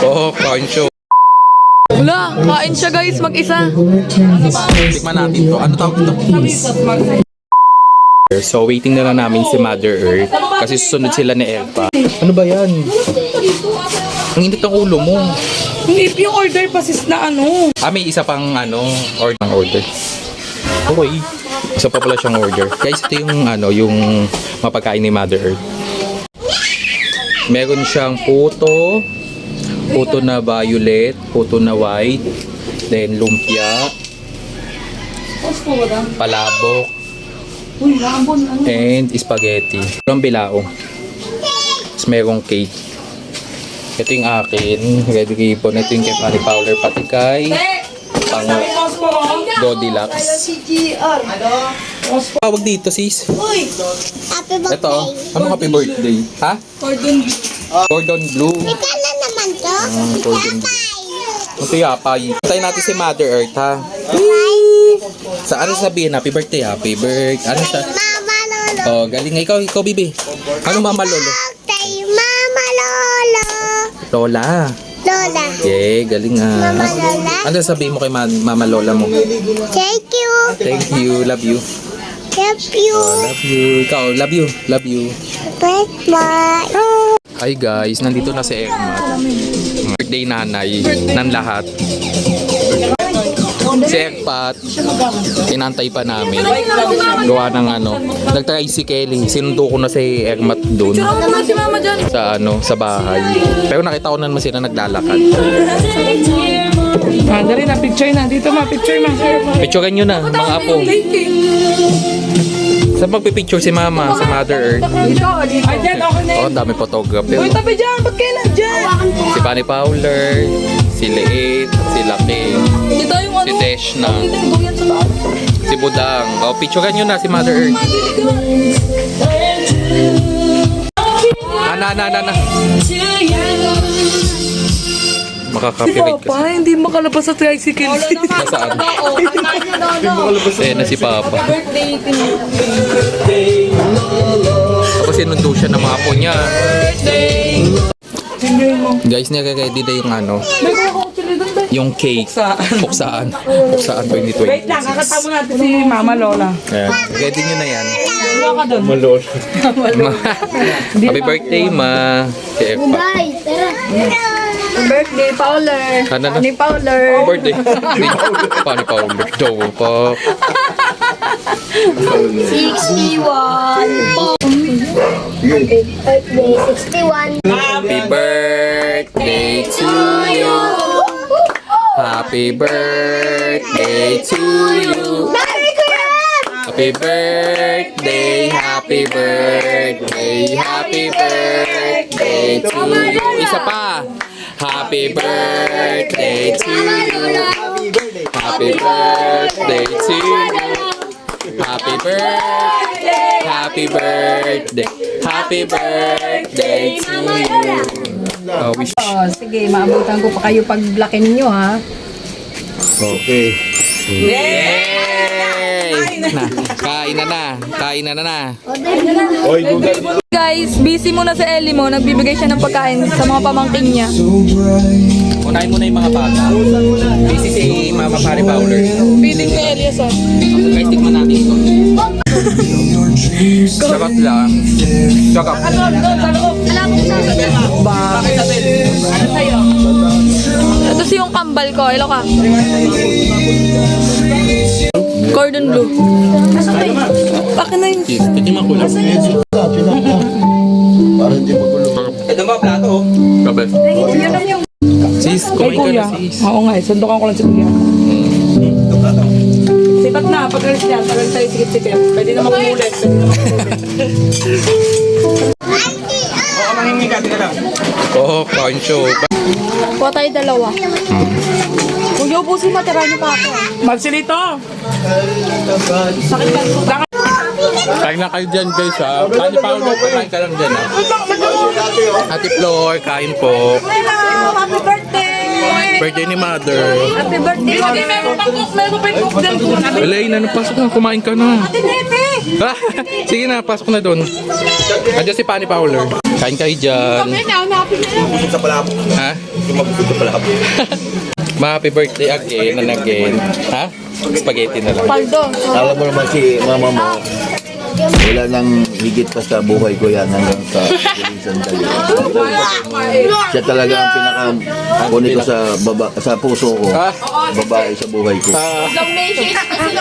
Oo, kain siya. Wala, kain siya guys, mag-isa. Tikman natin to. Ano tawag ito? So, waiting na lang namin si Mother Earth kasi susunod sila ni Elpa. Ano ba yan? Ang init ng ulo mo. Hindi, yung order pa sis na ano. May isa pang order. Okay. Isa pa pala siyang order. Guys, ito yung yung mapagkain ni Mother Earth. Meron siyang puto na violet, puto na white, then lumpia, palabok, and spaghetti. Walang bilaong. Tapos merong cake. Ito yung akin, red ribbon. Ito yung kay Fanny Fowler, pati kay pang Goldilocks. Tawag dito sis. Happy birthday. Ito, anong happy birthday? Ha? Cordon blue. Ikaw na naman to. Cordon blue. Ito yapay. Tayo natin si Mother Earth ha. Sa ano sabihin? Happy birthday, happy birthday. Ano sa? Mama Lolo. Oh, galing ikaw bibi. Ano Mama Lolo? Birthday, Mama Lolo. Lola. Lola. Yay, galing Mama Lola. Ano sabihin mo kay Mama Lola mo? Thank you. Thank you, love you. Love you. Love you. Ikaw, love you. Love you. Bye. Hi guys, nandito na si Ermat. Birthday nanay ng lahat. Si Erpat, tinantay pa namin. Gawa ng nag-tricycle. Sinundo ko na si Ermat doon. Si mama dyan. Sa bahay. Pero nakita ko naman sila naglalakad. Dali na, picture na. Dito picture ma. Picturean nyo na, mga apo. Saan magpipicture si Mama, si Mother Earth? Ay, dyan, okay na Oh, ang dami photographer. Uy, tabi dyan. Ba't kayo nandyan? Si Fanny Fowler, si Leet, si Laki, Dito yung si Deshna, Dito yung duyan sa taas. si Budang. Oh, picturean nyo na si Mother Earth. Na. Makaka-copyright kasi. Papa, hindi makalabas sa tricycle. Nasaan? Na si Papa. Tapos sinundo siya ng mga apo niya. Guys, nire-ready na yung cake. Puksaan 2020. Wait lang, kakatama natin si Mama Lola. Ayan. Ready nyo na yan. Lola ka doon. Happy birthday, Ma. Si Epa. Bye. Tara. Birthday, Fowler. Ano na? Ni Fowler. Birthday. Paano pa ulit? Joe pa. 61 po. Birthday 61. Happy birthday to you. Happy birthday to you. Happy birthday, happy birthday, happy birthday to you. Isa pa. Happy birthday to you. Happy birthday to you. Happy birthday, happy birthday, happy birthday to you. Wish. Oh, sige, maabutan ko pa kayo pag blakin niyo ha. Okay. Yay! Kain na. Guys, busy muna si Ellie mo. Nagbibigay siya ng pagkain sa mga pamangkin niya. Unahin mo na yung mga bata. Busy si Mama Fanny Fowler. Feeding ni Elias oh. Guys, tikman natin ito. Sarap lang. Sarap. Ito si yung kambal ko. Hello ka. Cordon blue. Bakit na yun? Tikman ko lang. Ito ba plato? Kapit. Sis, kumain ka na sis. Oo nga, sundukan ko lang si Kuya. Sipat na, pag-alis niya, tagal tayo sikip-sikip. Pwede na makulit. Oo, kain show. Kuha tayo dalawa. Kung yung ubusin, matira niyo pa ako. Marcelito! Sakit ka. Kain na kayo dyan guys ha. Fanny Fowler, kain ka lang dyan ha. Ate Flor, kain po. Hello! Happy birthday! Birthday ni Mother. Happy birthday, Mother. Elaine, ano, pasok na. Kumain ka na. Ah, sige na, pasok na doon. Adyo si Pani Fowler. Kain kayo dyan. Ha? Happy birthday again and again. Ha? Spaghetti na lang. Paldo. Alam mo naman si mama mo, wala nang higit pa sa buhay ko yan hanggang sa huling sandali. Siya talaga ang pinaka-kunin ko sa puso ko. Babae sa buhay ko. Long may shades kasi